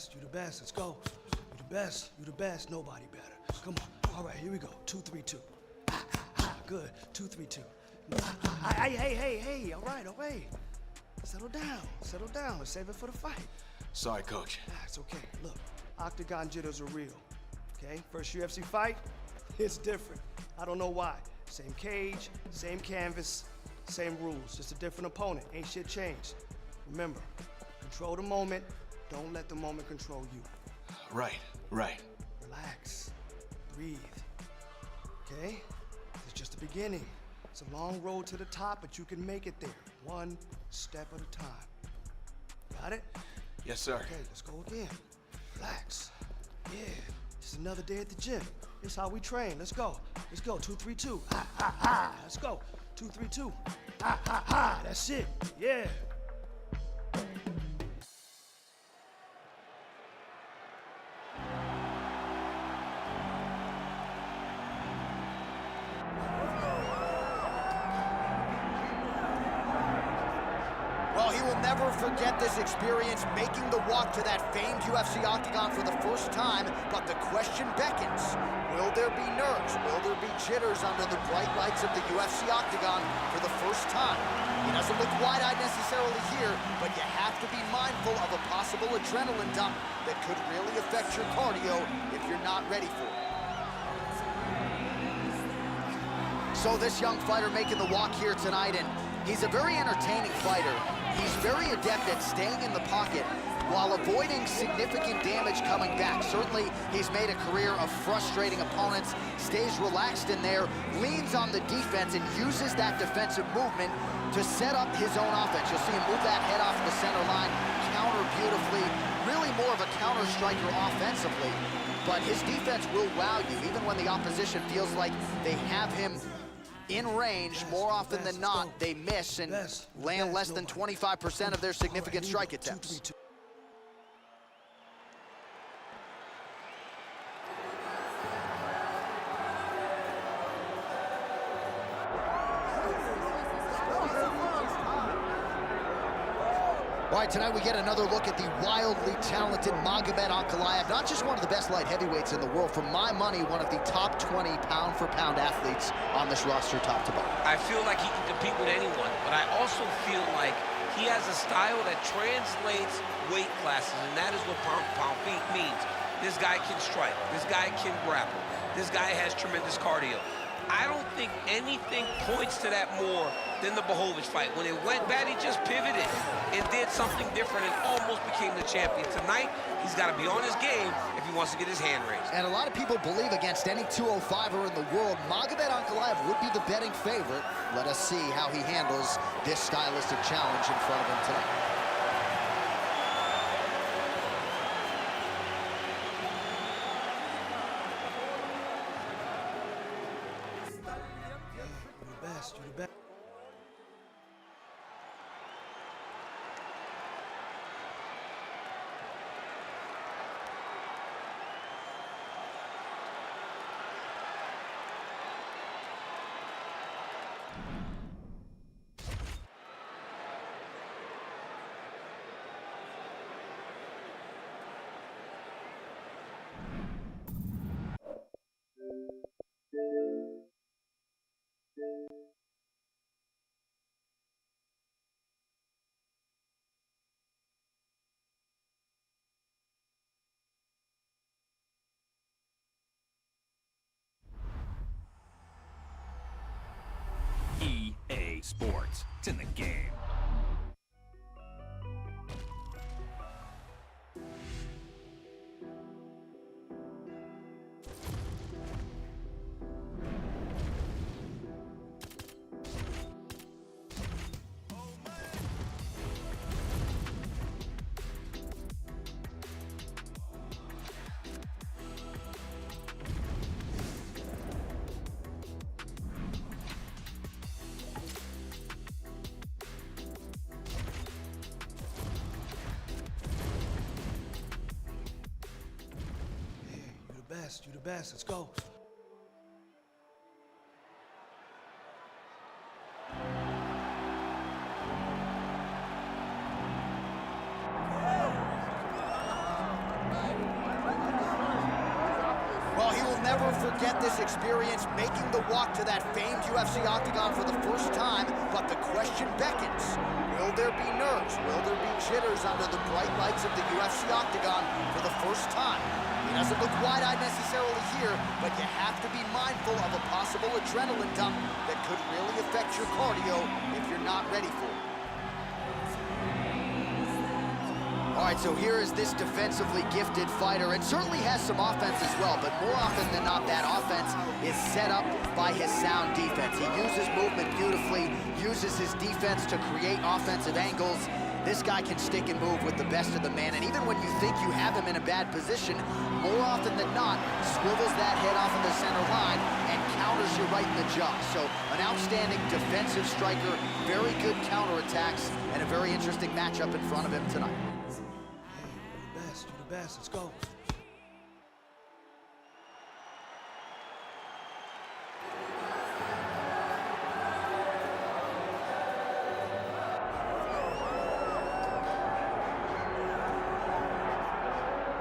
best, you the best, let's go. You the best, nobody better. Come on, all right, here we go, 2, 3, 2. Good, 2, 3, 2. Hey, all right. Settle down, let's save it for the fight. Sorry, Coach. It's okay, look, octagon jitters are real, okay? First UFC fight, it's different. I don't know why. Same cage, same canvas, same rules, just a different opponent, ain't shit changed. Remember, control the moment, don't let the moment control you. Right. Relax, breathe, okay? It's just the beginning. It's a long road to the top, but you can make it there, one step at a time. Got it? Yes, sir. Okay, let's go again. Relax. Yeah, just another day at the gym. It's how we train. Let's go. 2, 3, 2. Let's go. 2, 3, 2. That's it. Yeah. Well, he will never forget this experience, making the walk to that famed UFC octagon for the first time, but the question beckons. Will there be nerves? Will there be jitters under the bright lights of the UFC octagon for the first time? He doesn't look wide-eyed necessarily here, but you have to be mindful of a possible adrenaline dump that could really affect your cardio if you're not ready for it. So this young fighter making the walk here tonight, and he's a very entertaining fighter. He's very adept at staying in the pocket while avoiding significant damage coming back. Certainly, he's made a career of frustrating opponents, stays relaxed in there, leans on the defense, and uses that defensive movement to set up his own offense. You'll see him move that head off the center line, counter beautifully, really more of a counter striker offensively. But his defense will wow you, even when the opposition feels like they have him in range. More often than not, they miss and land less than 25% of their significant strike attempts. All right, tonight we get another look at the wildly talented Magomed Ankalaev, not just one of the best light heavyweights in the world, for my money, one of the top 20 pound-for-pound athletes on this roster, top to bottom. I feel like he can compete with anyone, but I also feel like he has a style that translates weight classes, and that is what pound feet means. This guy can strike. This guy can grapple. This guy has tremendous cardio. I don't think anything points to that more than the Blachowicz fight. When it went bad, he just pivoted and did something different and almost became the champion. Tonight, he's got to be on his game if he wants to get his hand raised. And a lot of people believe against any 205er in the world, Magomed Ankalaev would be the betting favorite. Let us see how he handles this stylistic challenge in front of him tonight. You the best. EA Sports. It's in the game. You the best, let's go. ever forget this experience, making the walk to that famed UFC octagon for the first time, but the question beckons. Will there be nerves? Will there be jitters under the bright lights of the UFC octagon for the first time? He doesn't look wide-eyed necessarily here, but you have to be mindful of a possible adrenaline dump that could really affect your cardio if you're not ready for it. All right, so here is this defensively gifted fighter, and certainly has some offense as well, but more often than not, that offense is set up by his sound defense. He uses movement beautifully, uses his defense to create offensive angles. This guy can stick and move with the best of the man, and even when you think you have him in a bad position, more often than not, swivels that head off of the center line and counters you right in the jaw. So an outstanding defensive striker, very good counterattacks, and a very interesting matchup in front of him tonight. Do the best, let's go.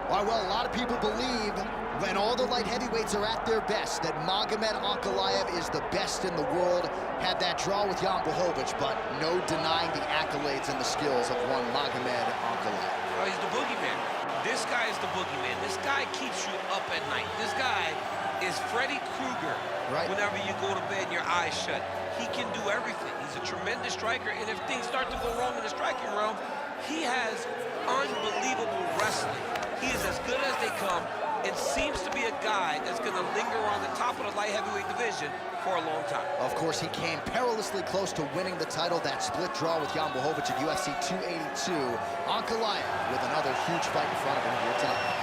All right, well, a lot of people believe when all the light heavyweights are at their best that Magomed Ankalaev is the best in the world. Had that draw with Jan Blachowicz, but no denying the accolades and the skills of one Magomed Ankalaev. Oh, he's the boogeyman. This guy is the boogeyman. This guy keeps you up at night. This guy is Freddy Krueger. Right. Whenever you go to bed and your eyes shut. He can do everything. He's a tremendous striker, and if things start to go wrong in the striking realm, he has unbelievable wrestling. He is as good as they come, and seems to be a guy that's going to linger on the top of the light heavyweight division for a long time. Of course, he came perilously close to winning the title, that split draw with Jan Blachowicz at UFC 282. Ankalaev with another huge fight in front of him here tonight.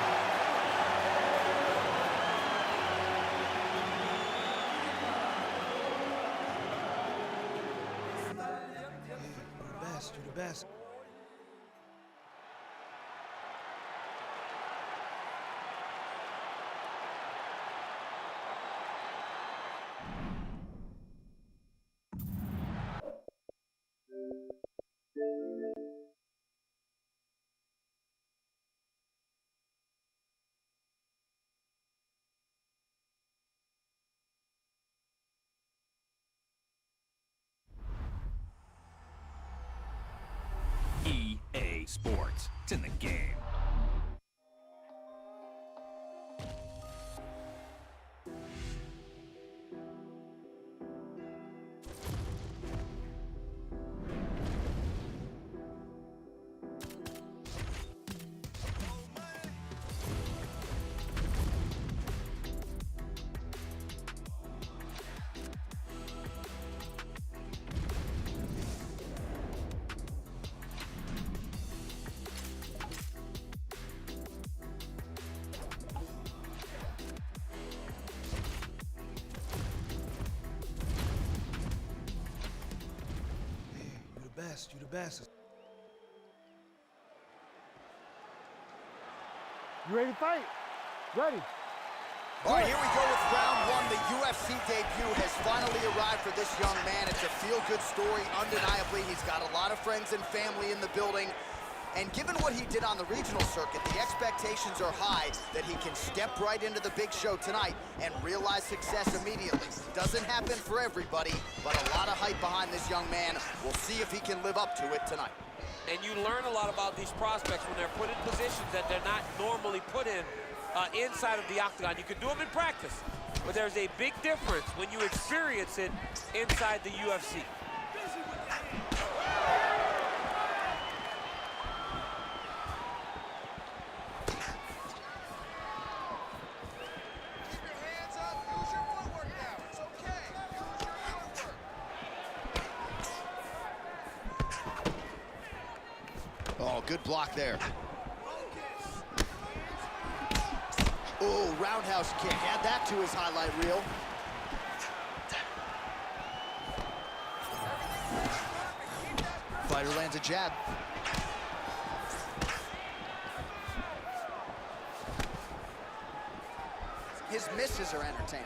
Do the best. EA Sports. It's in the game. You the best. You ready to fight? Ready. All right, here we go with round one. The UFC debut has finally arrived for this young man. It's a feel-good story, undeniably. He's got a lot of friends and family in the building. And given what he did on the regional circuit, the expectations are high that he can step right into the big show tonight and realize success immediately. Doesn't happen for everybody, but a lot of hype behind this young man. We'll see if he can live up to it tonight. And you learn a lot about these prospects when they're put in positions that they're not normally put in inside of the octagon. You can do them in practice, but there's a big difference when you experience it inside the UFC. Oh, good block there. Oh, roundhouse kick. Add that to his highlight reel. Fighter lands a jab. His misses are entertaining.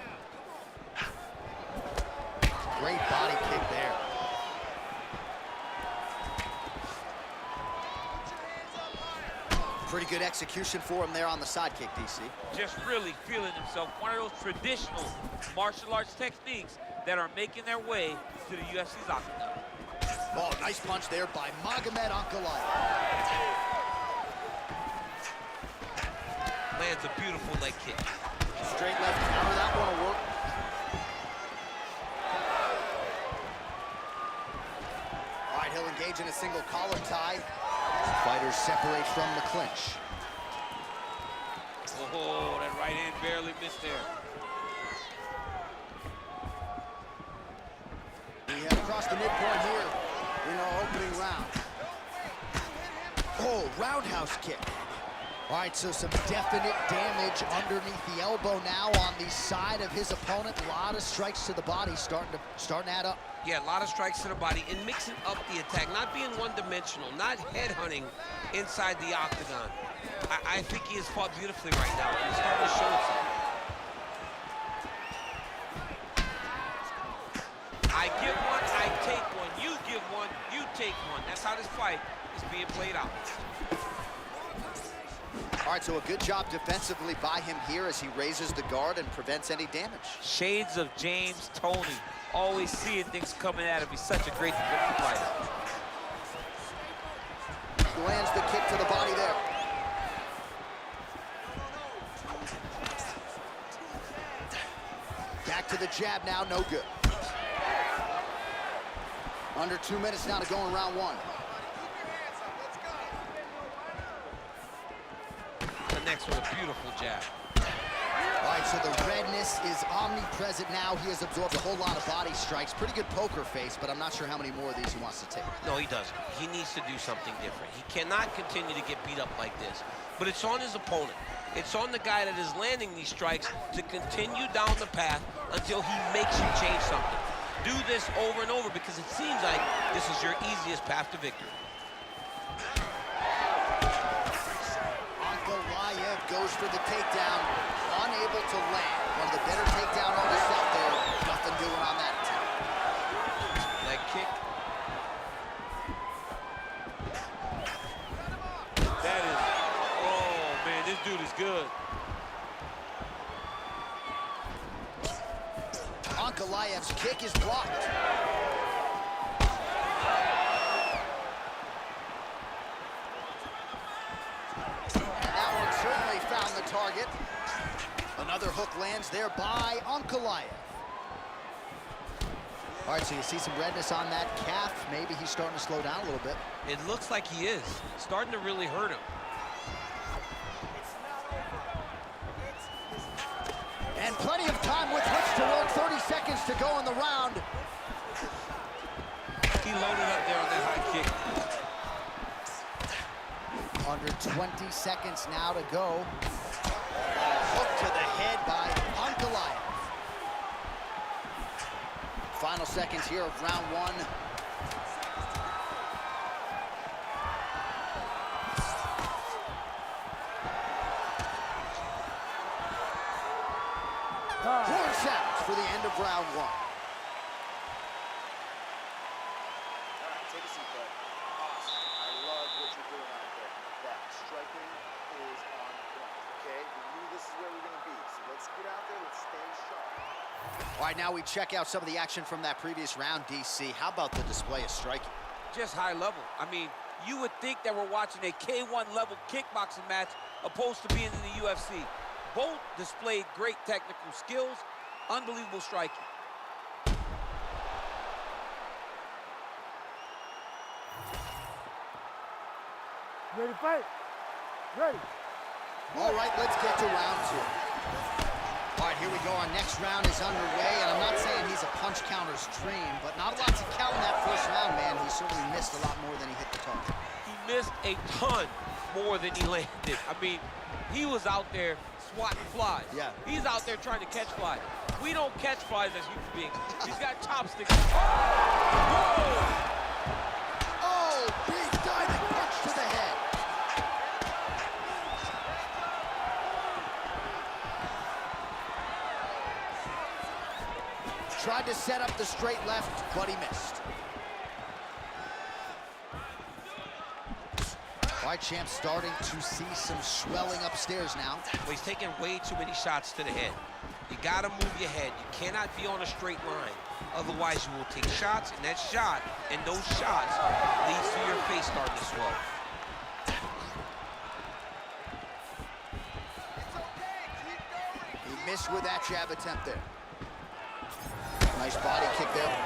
Great body kick there. Pretty good execution for him there on the side kick, DC. Just really feeling himself. One of those traditional martial arts techniques that are making their way to the UFC's octagon. Oh, nice punch there by Magomed Ankalaev. Lands a beautiful leg kick. Straight left counter, that one will work. All right, he'll engage in a single collar tie. Fighters separate from the clinch. Oh, that right hand barely missed there. We have crossed the midpoint here in our opening round. Oh, roundhouse kick. All right, so some definite damage underneath the elbow now on the side of his opponent. A lot of strikes to the body starting to add up. Yeah, a lot of strikes to the body and mixing up the attack, not being one-dimensional, not headhunting inside the octagon. I think he has fought beautifully right now, and he's starting to show itself. I give one, I take one. You give one, you take one. That's how this fight is being played out. All right, so a good job defensively by him here as he raises the guard and prevents any damage. Shades of James Toney. Always seeing things coming at him. He's such a great defensive fighter. Lands the kick to the body there. Back to the jab now, no good. Under 2 minutes now to go in round one. Connects with a beautiful jab. All right, so the redness is omnipresent now. He has absorbed a whole lot of body strikes. Pretty good poker face, but I'm not sure how many more of these he wants to take. No, he doesn't. He needs to do something different. He cannot continue to get beat up like this. But it's on his opponent. It's on the guy that is landing these strikes to continue down the path until he makes you change something. Do this over and over because it seems like this is your easiest path to victory. Ankalaev goes for the takedown, unable to land. One of the better takedown artists out there. Nothing doing on that attempt. Leg kick. That is, oh man, this dude is good. Ankalaev's kick is blocked. And that one certainly found the target. Another hook lands there by Ankalaev. All right, so you see some redness on that calf. Maybe he's starting to slow down a little bit. It looks like he is. Starting to really hurt him. And plenty of time with which to work. 30 seconds to go in the round. He loaded up there on that high kick. Under 20 seconds now to go. Hook to the head by Ankalaev. Final seconds here of round one. Horn sounds for the end of round one. All right, take a seat, bud. Awesome. I love what you're doing out there. That striking is on point, okay? We knew this is where we're going to be, so let's get out there, let's stay sharp. All right, now we check out some of the action from that previous round, DC. How about the display of striking? Just high level. I mean, you would think that we're watching a K1 level kickboxing match opposed to being in the UFC. Both displayed great technical skills, unbelievable striking. Ready to fight? Ready. All right, let's get to round two. All right, here we go. Our next round is underway, and I'm not saying he's a punch counter's dream, but not a lot to count in that first round, man. He certainly missed a lot more than he hit the target. He missed a ton more than he landed. I mean, he was out there swatting flies. Yeah. He's out there trying to catch flies. We don't catch flies as human beings. He's got chopsticks. Whoa! Oh, big diving punch to the head. Tried to set up the straight left, but he missed. All All right, champ, starting to see some swelling upstairs now. Well, he's taking way too many shots to the head. You gotta move your head. You cannot be on a straight line. Otherwise, you will take shots, and that shot and those shots leads to your face starting to swell. He missed with that jab attempt there. Nice body kick there.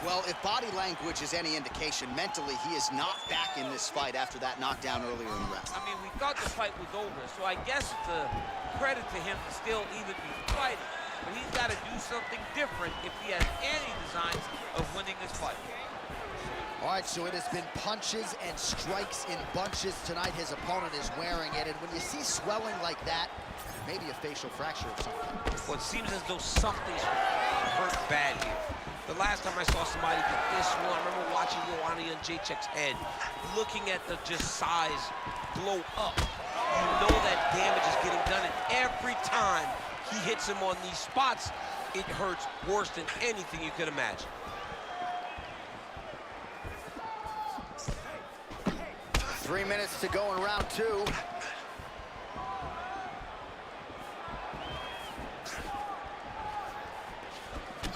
Well, if body language is any indication, mentally he is not back in this fight after that knockdown earlier in the round. I mean, we thought the fight was over, so I guess it's a credit to him to still even be fighting. But he's got to do something different if he has any designs of winning this fight. All right, so it has been punches and strikes in bunches tonight. His opponent is wearing it, and when you see swelling like that, maybe a facial fracture or something. Well, it seems as though something's hurt bad here. The last time I saw somebody get this one, I remember watching Joanna Jędrzejczyk's head, looking at the just size blow up. You know that damage is getting done, and every time he hits him on these spots, it hurts worse than anything you could imagine. Three minutes to go in round two.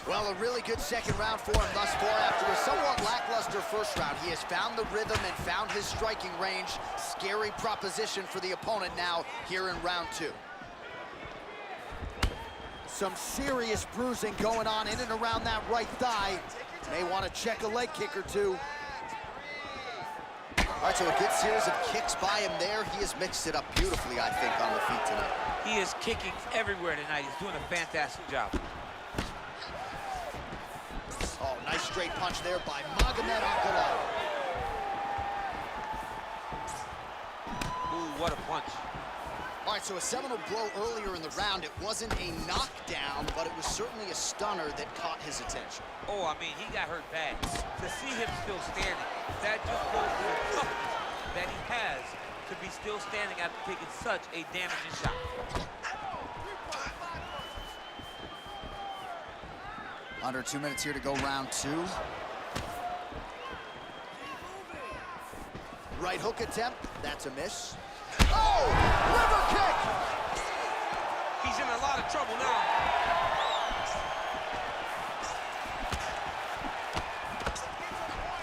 Well, a really good second round for him thus far. After a somewhat lackluster first round, he has found the rhythm and found his striking range. Scary proposition for the opponent now here in round two. Some serious bruising going on in and around that right thigh. May want to check a leg kick or two. All right, so a good series of kicks by him there. He has mixed it up beautifully, I think, on the feet tonight. He is kicking everywhere tonight. He's doing a fantastic job. Oh, nice straight punch there by Magomed Ankalaev. Ooh, what a punch. All right, so a seminal blow earlier in the round. It wasn't a knockdown, but it was certainly a stunner that caught his attention. Oh, I mean, he got hurt bad. To see him still standing, that just shows the toughness that he has to be still standing after taking such a damaging shot. Under 2 minutes here to go round two. Right hook attempt, that's a miss. Oh, liver kick! He's in a lot of trouble now.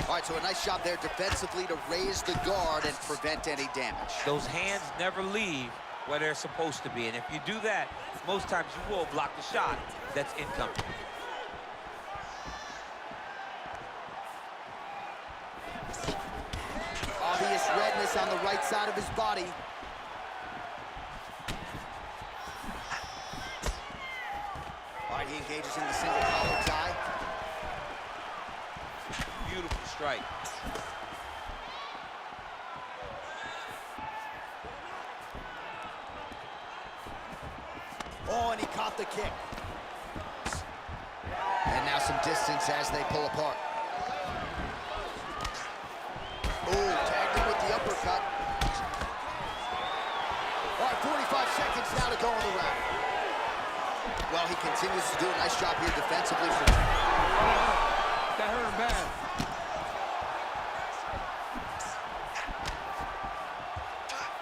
All right, so a nice job there defensively to raise the guard and prevent any damage. Those hands never leave where they're supposed to be, and if you do that, most times you will block the shot that's incoming. Obvious redness on the right side of his body. All right, he engages in the single collar tie. Beautiful strike. Oh, and he caught the kick. And now some distance as they pull apart. Oh, tagged him with the uppercut. All right, 45 seconds now to go in the round. Well, he continues to do a nice job here defensively. That hurt him bad.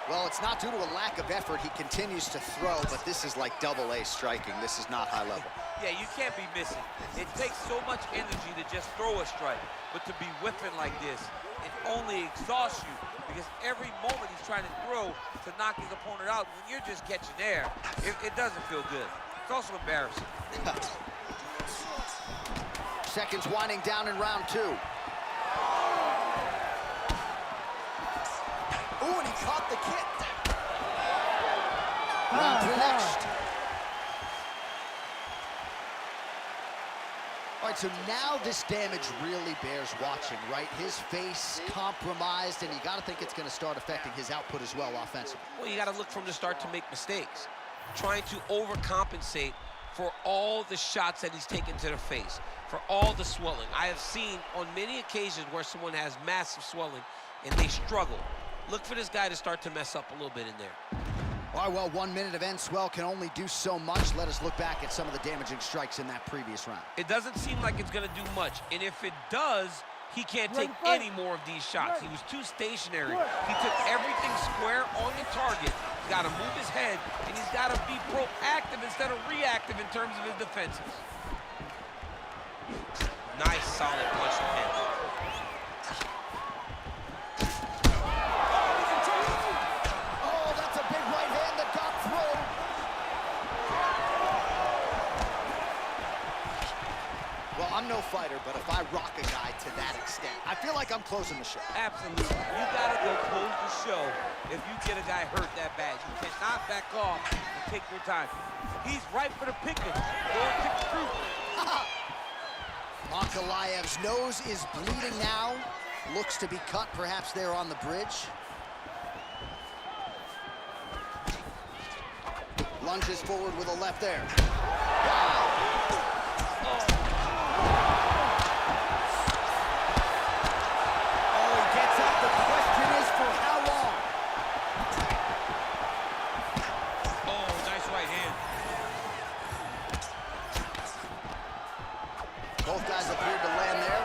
Well, it's not due to a lack of effort. He continues to throw, but this is like double-A striking. This is not high level. Yeah, you can't be missing. It takes so much energy to just throw a strike, but to be whipping like this, it only exhausts you because every moment he's trying to throw to knock his opponent out, when you're just catching air, it doesn't feel good. It's also embarrassing. Seconds winding down in round two. Ooh, and he caught the kick. Round three next. All right, so now this damage really bears watching, right? His face compromised, and you got to think it's going to start affecting his output as well offensively. Well, you got to look for him to start to make mistakes, trying to overcompensate for all the shots that he's taken to the face, for all the swelling. I have seen on many occasions where someone has massive swelling and they struggle. Look for this guy to start to mess up a little bit in there. All right, well, 1 minute of end swell can only do so much. Let us look back at some of the damaging strikes in that previous round. It doesn't seem like it's going to do much, and if it does, He can't take any more of these shots. He was too stationary. He took everything square on the target. He's got to move his head, and he's got to be proactive instead of reactive in terms of his defenses. Nice, solid punch from him. Oh, that's a big right hand that got through. Well, I'm no fighter, but if I rock a guy to that extent, I feel like I'm closing the show. Absolutely. You gotta go close the show if you get a guy hurt that bad. You cannot back off and take your time. He's right for the picking. Go and pick the fruit. Ankalaev's nose is bleeding now. Looks to be cut, perhaps there on the bridge. Lunges forward with a left there. Wow. Oh, he gets up. The question is for how long? Oh, nice right hand. Both guys appeared to land there.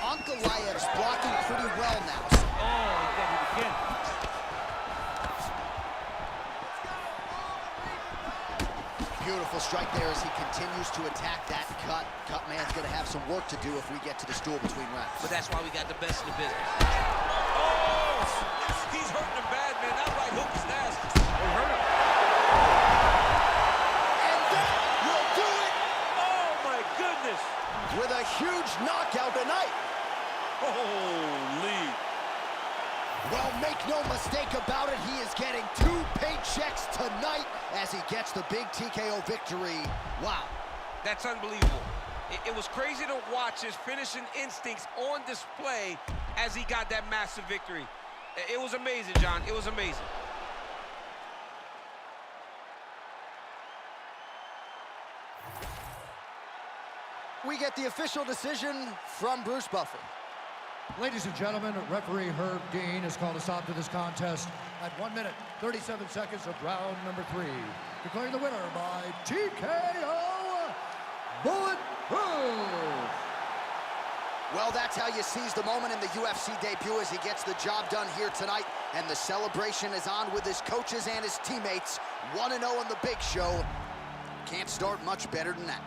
Ankalaev's blocking pretty well now. Oh, he got it again. Beautiful strike there as he continues to attack that cut. Cut man's gonna have some work to do if we get to the stool between rounds. But that's why we got the best in the business. Oh! He's hurting him bad, man. That right hook is nasty. Oh, hurt him. And that will do it Oh, my goodness. with a huge knockout tonight. Holy. Well, make no mistake about it, he is getting 2 paychecks tonight as he gets the big TKO victory. Wow. That's unbelievable. It was crazy to watch his finishing instincts on display as he got that massive victory. It was amazing, John. It was amazing. We get the official decision from Bruce Buffer. Ladies and gentlemen, referee Herb Dean has called a stop to this contest at 1 minute, 37 seconds of round number 3. Declaring the winner by TKO, Bulletproof. Well, that's how you seize the moment in the UFC debut as he gets the job done here tonight. And the celebration is on with his coaches and his teammates. 1-0 in the big show. Can't start much better than that.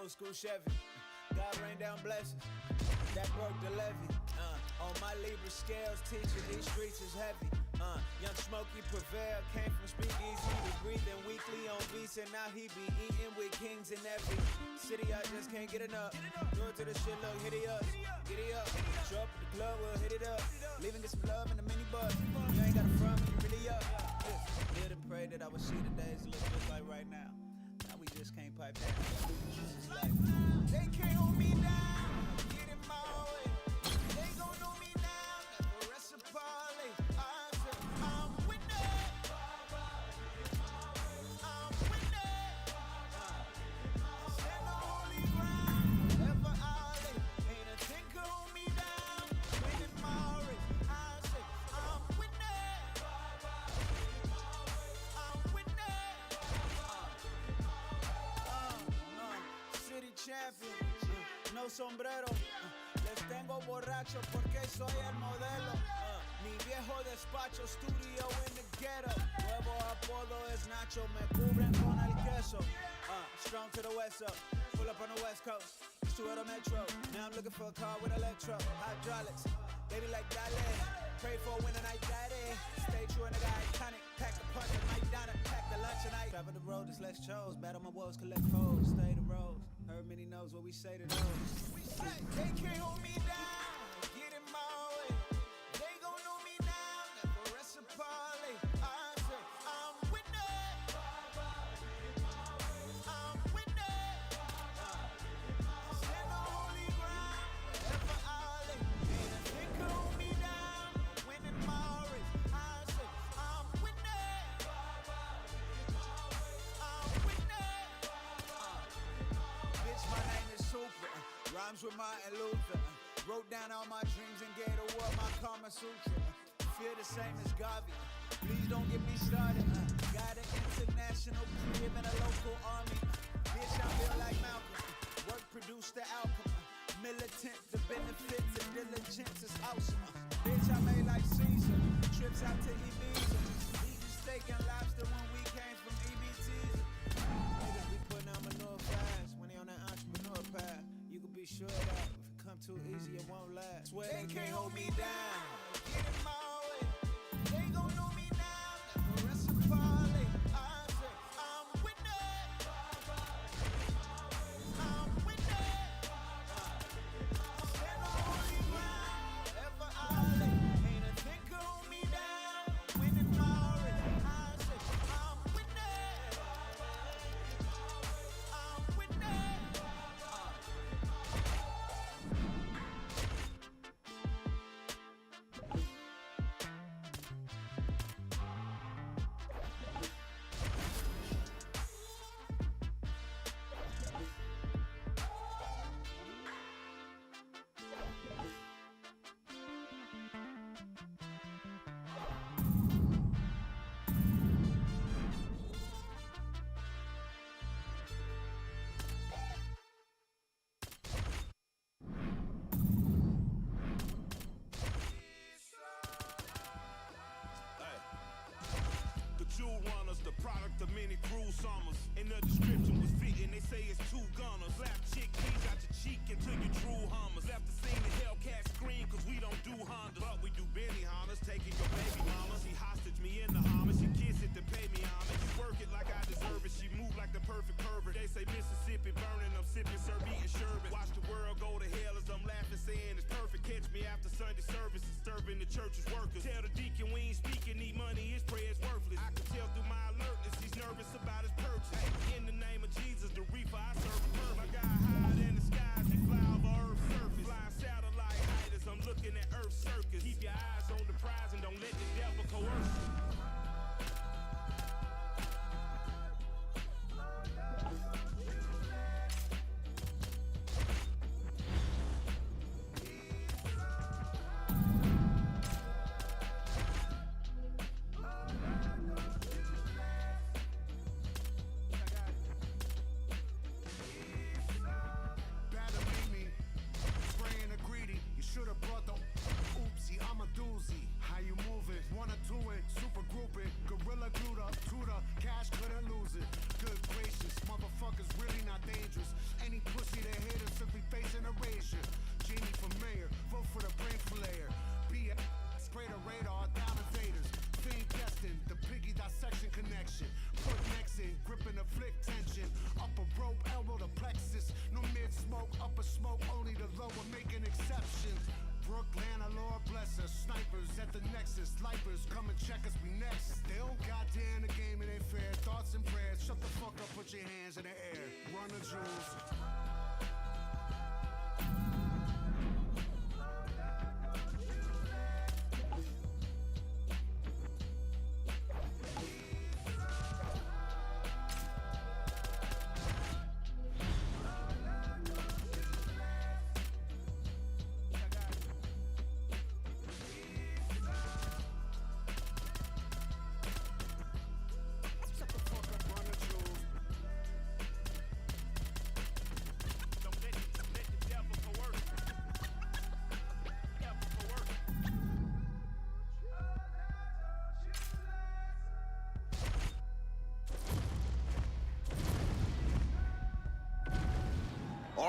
Old school Chevy, God rain down blessings, that broke the levee. On my Libra scales, teaching these streets is heavy. Young Smokey Prevail came from Speakeasy to breathing weekly on beats, and now he be eating with kings in every city. I just can't get enough. Do it to the shit, look, hit it up, get it up. Show up at the club, we'll hit it up. Leaving get some love in the minibus. You ain't got a front when you really up. Live and pray that I would see the days look just like right now. Now we just can't pipe that. Like, they can't hold me down. Get in my way. They gon' know me now. Never rest a parlay. I said I'm winning. I'm winning. no sombrero. Les tengo borracho porque soy el modelo. Mi viejo despacho, studio in the ghetto. Nuevo apodo es Nacho, me cubren con el queso. Strong to the west up, pull up on the west coast. Studio Metro, now I'm looking for a car with electro. Hydraulics, baby like Dale. Pray for a winter night, daddy. Stay true and the guy iconic. Pack the punch and Mike Donna. Pack the lunch and I travel the road, just less chose. Battle my woes, collect foes. Stay the road. Heard many knows what we say to those. We say they can't hold me down. Get in my way. They gon' know me now. Never rest a parley. I say I'm winning. I'm winning. Stand on holy ground. Wherever I lay. They can hold me down. Winning my race. I say I'm winning. I'm winning. Bitch, my name is Super. Rhymes with Martin Luther. Wrote down all my dreams and gave the world my Karma Sutra. Feel the same as Garvey. Please don't get me started. Got an international crib and a local army. Bitch, I'm built like Malcolm. Work produced the outcome. Militant, the benefits and diligence is awesome. Bitch, I made like Caesar. Trips out to Ibiza. Eating steak and lobster when we came from EBTs. Niggas be putting out manure fast when they on that entrepreneur path. You can be sure that if it come too easy, it won't last. Swear they can't hold me down. Get in my way. They gon' know me now. Never rest a parley. I say I'm winning. I'm winning. Stand on holy ground. Wherever I lay. Ain't a thing can hold me down. Winning my race. I say I'm winning. I'm winning. The jewel runners, the product of many cruel summers. And the description was fitting, they say it's two gunners. Slap chickpeas out your cheek until you true hummers. Left the scene, the Hellcat scream, cause we don't do Hondas. But we do Benny Hondas, taking your baby mama. She hostage me in the Hummer, she kiss it to pay me homage. She work it like I deserve it, she move like the perfect pervert. They say Mississippi burning, I'm sipping, serve eating sherbet. Watch the world go to hell as I'm laughing, saying it's perfect. Catch me after Sunday service, disturbing the church's workers. Tell the deacon we ain't speaking, need money, his prayer's worthless. I can tell through my alertness, he's nervous about his purchase. Hey, in the name of Jesus, the reaper I serve is perfect. My guy higher than the skies, he fly over Earth's surface. Flying satellite height as I'm looking at Earth's circus. Keep your eyes on the prize and don't let the devil coerce you.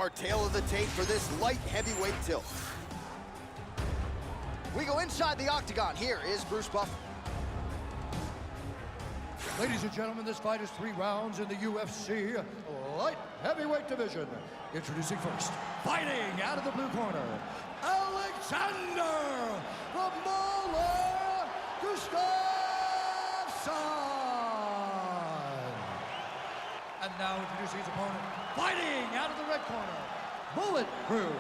our tail of the tape for this light heavyweight tilt. We go inside the octagon. Here is Bruce Buffer. Ladies and gentlemen, this fight is 3 rounds in the UFC light heavyweight division. Introducing first, fighting out of the blue corner, Alexander the Mauler Gustafsson. And now introducing his opponent, fighting out of the red corner, Bullet Crew.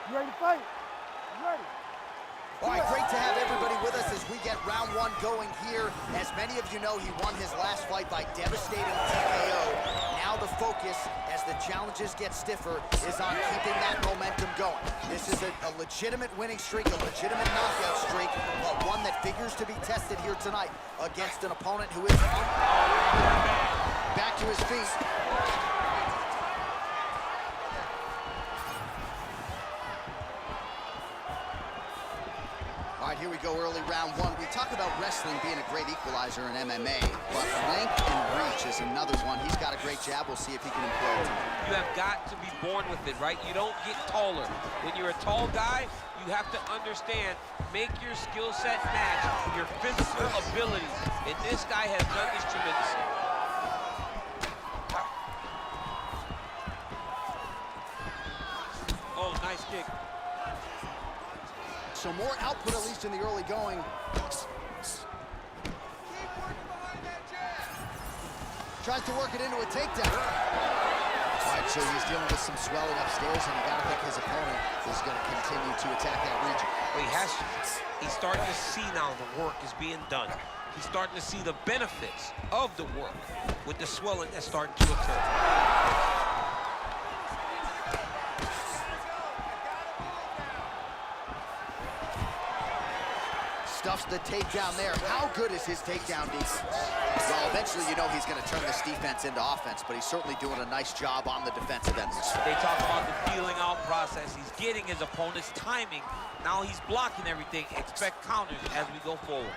You ready to fight? You ready? All right, great to have everybody with us as we get round 1 going here. As many of you know, he won his last fight by devastating TKO. Now the focus, as the challenges get stiffer, is on keeping that momentum going. This is a legitimate winning streak, a legitimate knockout streak, but one that figures to be tested here tonight against an opponent who is back to his feet. All right, here we go, early round 1. We talk about wrestling being a great equalizer in MMA, but length and reach is another one. He's got a great jab. We'll see if he can employ it. You have got to be born with it, right? You don't get taller. When you're a tall guy, you have to understand, make your skill set match your physical abilities. And this guy has done this tremendously. Oh, nice kick. So more output, at least in the early going. Tries to work it into a takedown. All right, so he's dealing with some swelling upstairs, and you got to think his opponent is going to continue to attack that region. Well, he has to. He's starting to see now the work is being done. He's starting to see the benefits of the work with the swelling that's starting to occur. Stuffs the takedown there. How good is his takedown defense? Well, eventually you know he's going to turn this defense into offense, but he's certainly doing a nice job on the defensive end. They talk about the feeling out process. He's getting his opponent's timing. Now he's blocking everything. Expect counters as we go forward.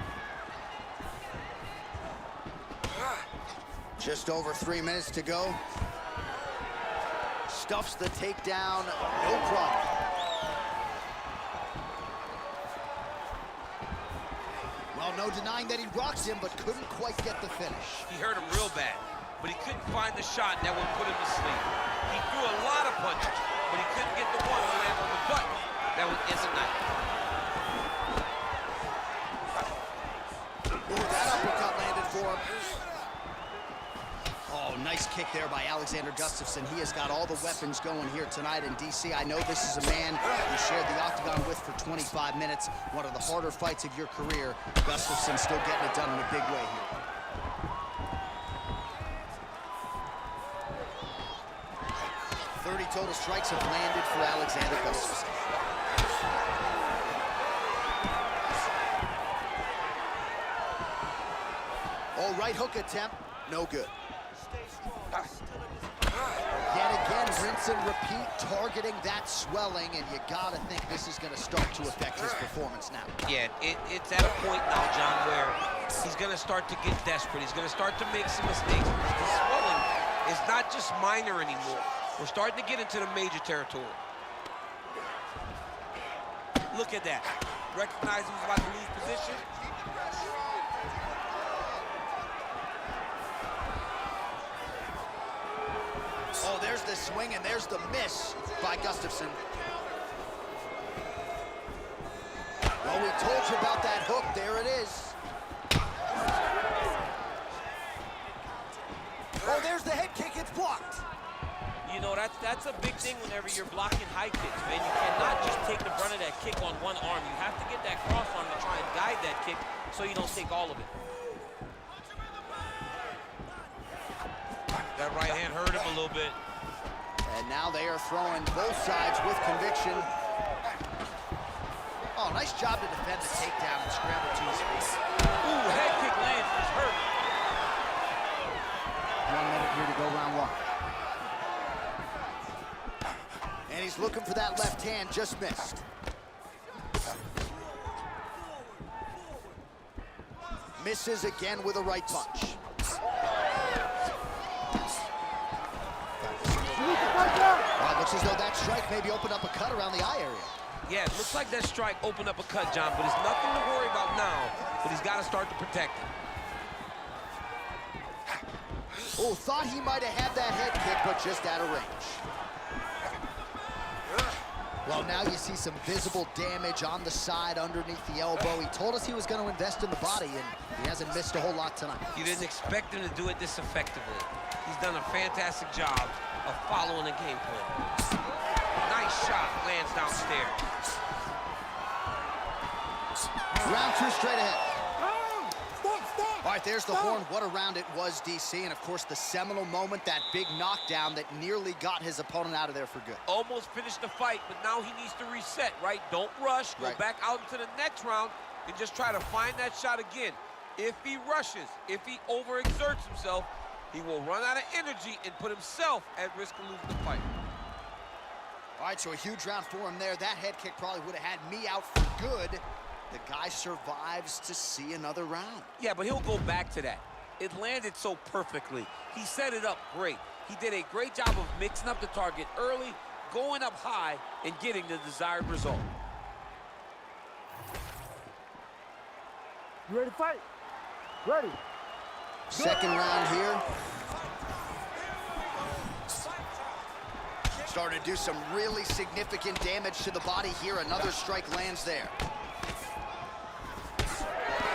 Just over 3 minutes to go. Stuffs the takedown, no problem. Well, no denying that he rocks him, but couldn't quite get the finish. He hurt him real bad, but he couldn't find the shot that would put him to sleep. He threw a lot of punches, but he couldn't get the one to land on the button that would end the night. Ooh, that uppercut landed for him. Oh, nice kick there by Alexander Gustafsson. He has got all the weapons going here tonight in DC. I know this is a man you shared the octagon with for 25 minutes. One of the harder fights of your career. Gustafsson still getting it done in a big way here. Total strikes have landed for Alexander Gustafsson. All right, hook attempt, no good. Yet again, rinse and repeat, targeting that swelling, and you gotta think this is gonna start to affect his performance now. Yeah, it's at a point now, John, where he's gonna start to get desperate. He's gonna start to make some mistakes. The swelling is not just minor anymore. We're starting to get into the major territory. Look at that. Recognize he was about to lose position. Oh, there's the swing and there's the miss by Gustafsson. Well, we told you about that hook. There it is. Oh, there's the head kick. It's blocked. You know, that's a big thing whenever you're blocking high kicks, man. You cannot just take the brunt of that kick on one arm. You have to get that cross arm to try and guide that kick so you don't take all of it. That right hand hurt him a little bit. And now they are throwing both sides with conviction. Oh, nice job to defend the takedown and scramble to his feet. Ooh, head kick lands, he's hurt. 1 minute here to go, round 1. And he's looking for that left hand, just missed. Misses again with a right punch. Well, it looks as though that strike maybe opened up a cut around the eye area. Yeah, it looks like that strike opened up a cut, John, but it's nothing to worry about now, but he's got to start to protect it. Oh, thought he might have had that head kick, but just out of range. Well, now you see some visible damage on the side underneath the elbow. He told us he was going to invest in the body, and he hasn't missed a whole lot tonight. You didn't expect him to do it this effectively. He's done a fantastic job of following the game plan. Nice shot, lands downstairs. Round 2 straight ahead. All right, there's the horn. What a round it was, DC. And, of course, the seminal moment, that big knockdown that nearly got his opponent out of there for good. Almost finished the fight, but now he needs to reset, right? Don't rush. Go back out into the next round and just try to find that shot again. If he rushes, if he overexerts himself, he will run out of energy and put himself at risk of losing the fight. All right, so a huge round for him there. That head kick probably would have had me out for good. The guy survives to see another round. Yeah, but he'll go back to that. It landed so perfectly. He set it up great. He did a great job of mixing up the target early, going up high, and getting the desired result. You ready to fight? Ready. Second round here. Starting to do some really significant damage to the body here. Another strike lands there.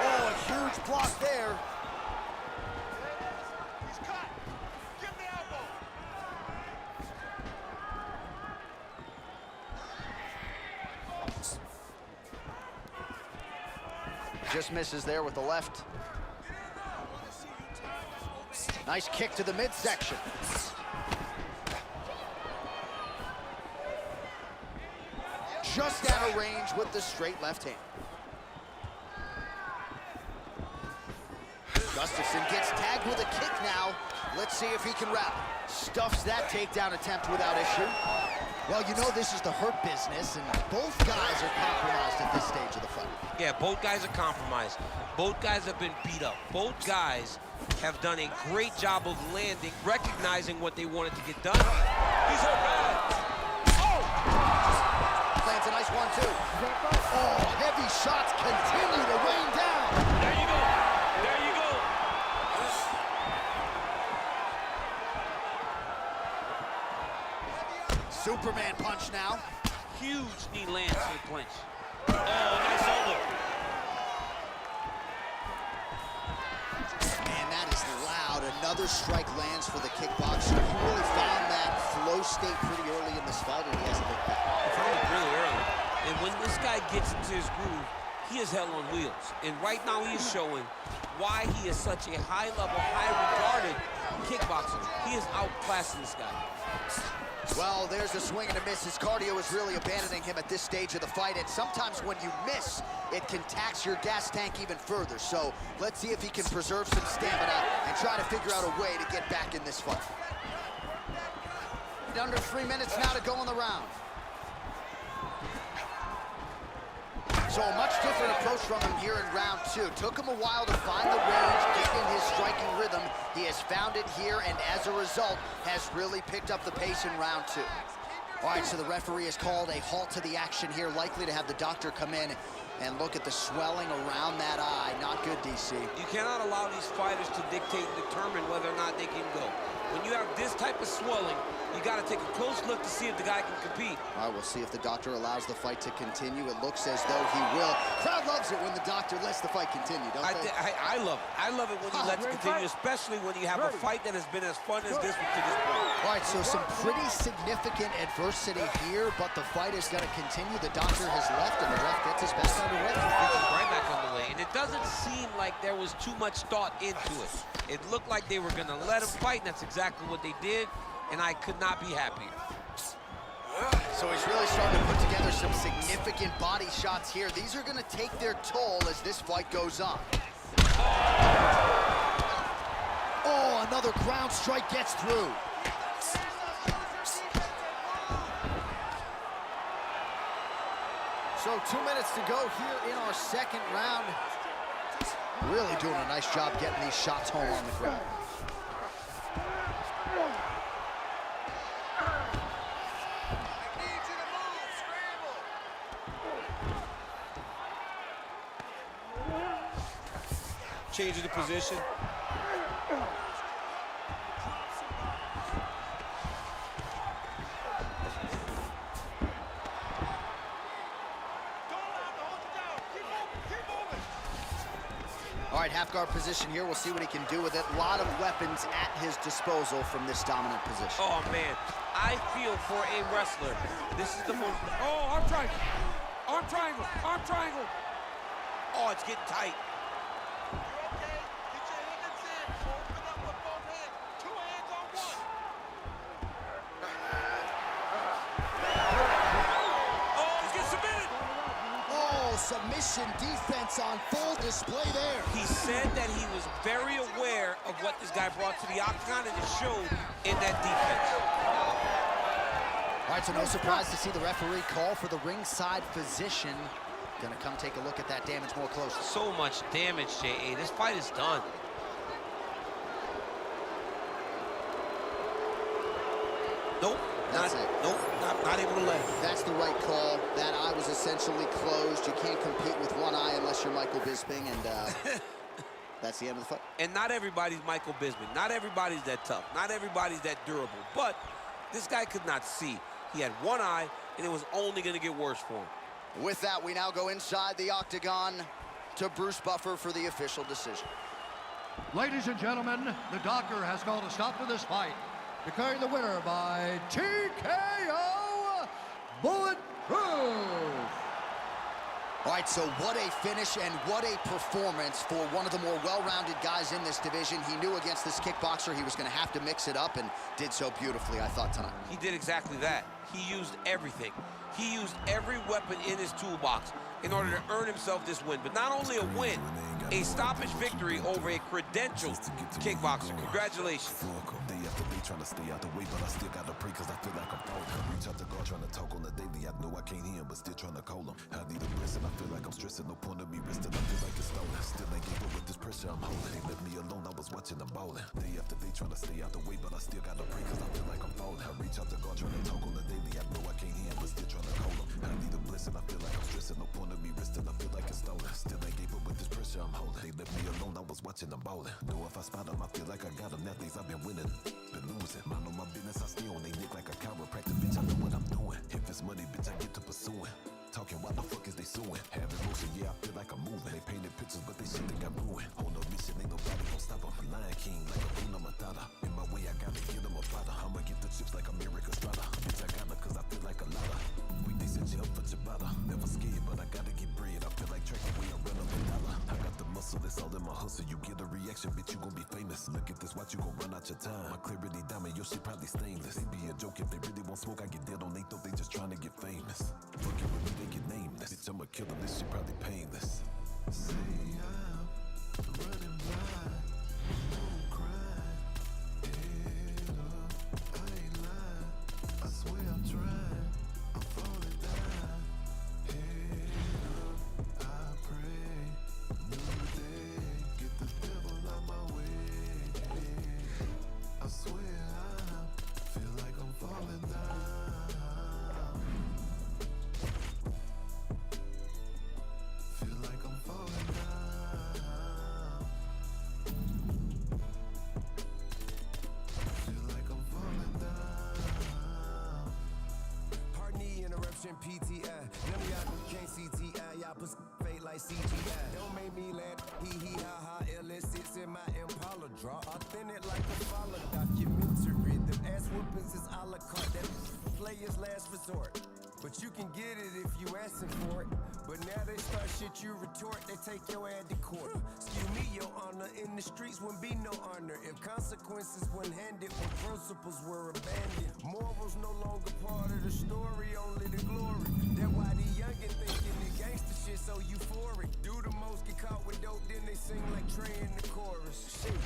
Oh, a huge block there. He's cut. Give him the elbow. Just misses there with the left. Nice kick to the midsection. Just out of range with the straight left hand. Gustafsson gets tagged with a kick now. Let's see if he can rally. Stuffs that takedown attempt without issue. Well, you know this is the hurt business, and both guys are compromised at this stage of the fight. Yeah, both guys are compromised. Both guys have been beat up. Both guys have done a great job of landing, recognizing what they wanted to get done. He's hurt bad. Oh! Lands a nice one, too. Oh, heavy shots continue to rain down. There you go. There you go. Superman punch now. Huge knee lands to the clinch. Oh, nice elbow. Man, that is loud. Another strike lands for the kickboxer. He really found that flow state pretty early in this fight, and he hasn't looked back. He found it really early. And when this guy gets into his groove, he is hell on wheels. And right now he is showing why he is such a high-level, high-regarded kickboxer. He is outclassing this guy. Well, there's a swing and a miss. His cardio is really abandoning him at this stage of the fight, and sometimes when you miss, it can tax your gas tank even further. So let's see if he can preserve some stamina and try to figure out a way to get back in this fight. Under 3 minutes now to go in the round. So a much different approach from him here in round 2. Took him a while to find the range, get in his striking rhythm. He has found it here, and as a result, has really picked up the pace in round 2. All right, so the referee has called a halt to the action here, likely to have the doctor come in and look at the swelling around that eye. Not good, DC. You cannot allow these fighters to dictate and determine whether or not they can go. When you have this type of swelling, you got to take a close look to see if the guy can compete. All right, we'll see if the doctor allows the fight to continue. It looks as though he will. Crowd loves it when the doctor lets the fight continue, don't they? I love it. I love it when you let it continue, especially when you have a fight that has been as fun as this one to this point. All right, so some pretty significant adversity here, but the fight is going to continue. The doctor has left, and the ref gets us back underway. Right back on the way, and it doesn't seem like there was too much thought into it. It looked like they were going to let him fight, and that's exactly what they did, and I could not be happier. So he's really starting to put together some significant body shots here. These are going to take their toll as this fight goes on. Oh, another ground strike gets through. So 2 minutes to go here in our second round. Really doing a nice job getting these shots home on the ground. Changing the position. All right, half guard position here. We'll see what he can do with it. A lot of weapons at his disposal from this dominant position. Oh, man. I feel for a wrestler. This is the most... Oh, arm triangle. Arm triangle. Arm triangle. Oh, it's getting tight. Submission defense on full display there. He said that he was very aware of what this guy brought to the octagon, and it showed in that defense. All right, so no surprise to see the referee call for the ringside physician. Gonna come take a look at that damage more closely. So much damage, J.A. This fight is done. Nope. That's it. Nope, not able to let it. That's the right call. That eye was essentially closed. You can't compete with one eye unless you're Michael Bisping, and that's the end of the fight. And not everybody's Michael Bisping. Not everybody's that tough. Not everybody's that durable. But this guy could not see. He had one eye, and it was only going to get worse for him. With that, we now go inside the octagon to Bruce Buffer for the official decision. Ladies and gentlemen, the doctor has called a stop to this fight, declaring the winner by TKO Bulletproof. All right, so what a finish and what a performance for one of the more well-rounded guys in this division. He knew against this kickboxer he was going to have to mix it up, and did so beautifully, I thought, tonight. He did exactly that. He used everything. He used every weapon in his toolbox in order to earn himself this win. But not only a win, a stoppage victory over a credentialed kickboxer. Congratulations. Trying to stay out the way, but I still gotta pray cause I feel like I'm falling. Reach out to God, trying to talk on the daily. I know I can't hear him, but still trying to call him. I need a blessing, I feel like I'm stressing. No point of me resting, I feel like it's stolen. Still ain't gave up with this pressure I'm holding. They left me alone, I was watching them ballin'. Day after day, trying to stay out the way, but I still gotta pray cause I feel like I'm falling. I reach out to God, trying to talk on the daily. I know I can't hear him, but still trying to call him. I need a blessing, I feel like I'm stressing. No point of me resting, I feel like it's stolen. Still ain't gave up with this pressure I'm holding. They left me alone, I was watching them ballin'. Know if I spot them, I feel like I got them. Nowadays I've been winning, been losing. Mind on my business, I stay on they neck like a chiropractor. Bitch, I know what I'm doing. If it's money, bitch, I get to pursuing. Talking, why the fuck is they suing? Have emotion, yeah, I feel like I'm moving. They painted pictures, but they shit they got ruined. On a mission, ain't nobody gon' stop them. Lion King, like a Una Matata. In my way, I gotta get them a platter. I'ma get the chips like America Strata. Bitch, I got her cause I feel like a lotta. They set you up for Ciabatta. Never scared, but I gotta get bread. I feel like tracking way around a dollar. I got the muscle, that's all in my hustle. You get a reaction, bitch, you gon' be famous. Look at this, watch you gon' run out your time. My clarity diamond, your shit probably stainless. They be a joke if they really want smoke. I get dead on they thought they just trying to get famous. Fucking with me, they get nameless. Bitch, I'ma kill them, this shit probably painless. Say I'm running blind, don't cry. Head up, I ain't lying. I swear I'm trying. I'm falling down. Head up, I pray. New day, get the devil out my way. I swear I feel like I'm falling down. Feel like I'm falling down. Feel like I'm falling down. Pardon the interruption, PTI. None of y'all can't CTI. Y'all put fake like CGI. Don't make me laugh. Hee hee ha ha. LS sits in my Impala draw. Authentic like a follow documentary. The ass whoopings is a la carte. That player's last resort. But you can get it if you asking for it. But now they start shit you retort, they take your ad to court. Excuse me, your honor, in the streets wouldn't be no honor if consequences weren't handed, when principles were abandoned. Morals no longer part of the story, only the glory. That's why the youngin' thinking the gangster shit so euphoric. Do the most, get caught with dope, then they sing like Trey in the chorus. Shit,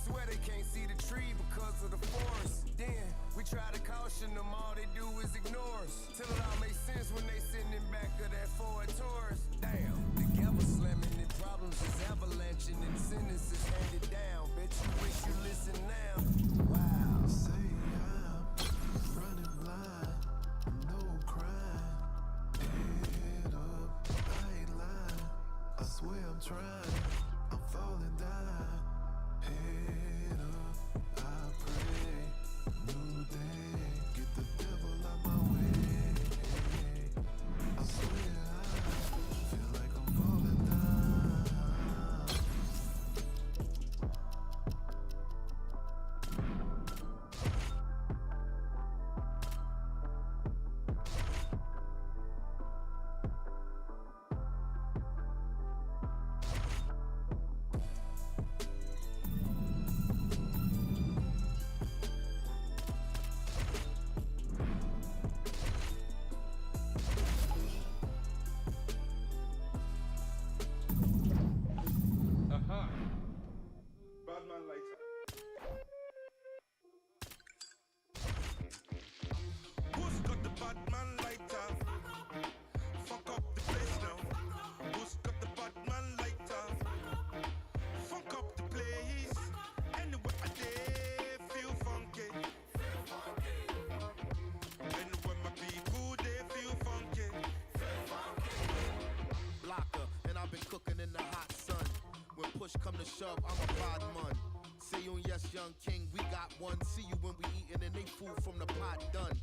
swear they can't see the tree because of the forest. Then we try to caution them, all they do is ignore us. Till it all makes sense when they sitting in back of that Ford Taurus. Damn, the gavel slamming and problems is avalanching and sentences handed down. Bet you wish you listen now. Wow. Say I'm running blind, no I swear I'm trying, I'm falling down. Head up, I pray. New day, get the devil out my way. I swear I feel like I'm falling down. Badman lighter. Who's got the Batman lighter? Fuck up the place now. Who's got the Batman lighter? Fuck up the place. Anywhere I day feel funky. Anywhere my people they feel funky. Blocker, and I've been cooking in the hot sun. When push come to shove, I'm a bad man. See you, yes, young king, we got one. See you when we eatin' and they food from the pot done.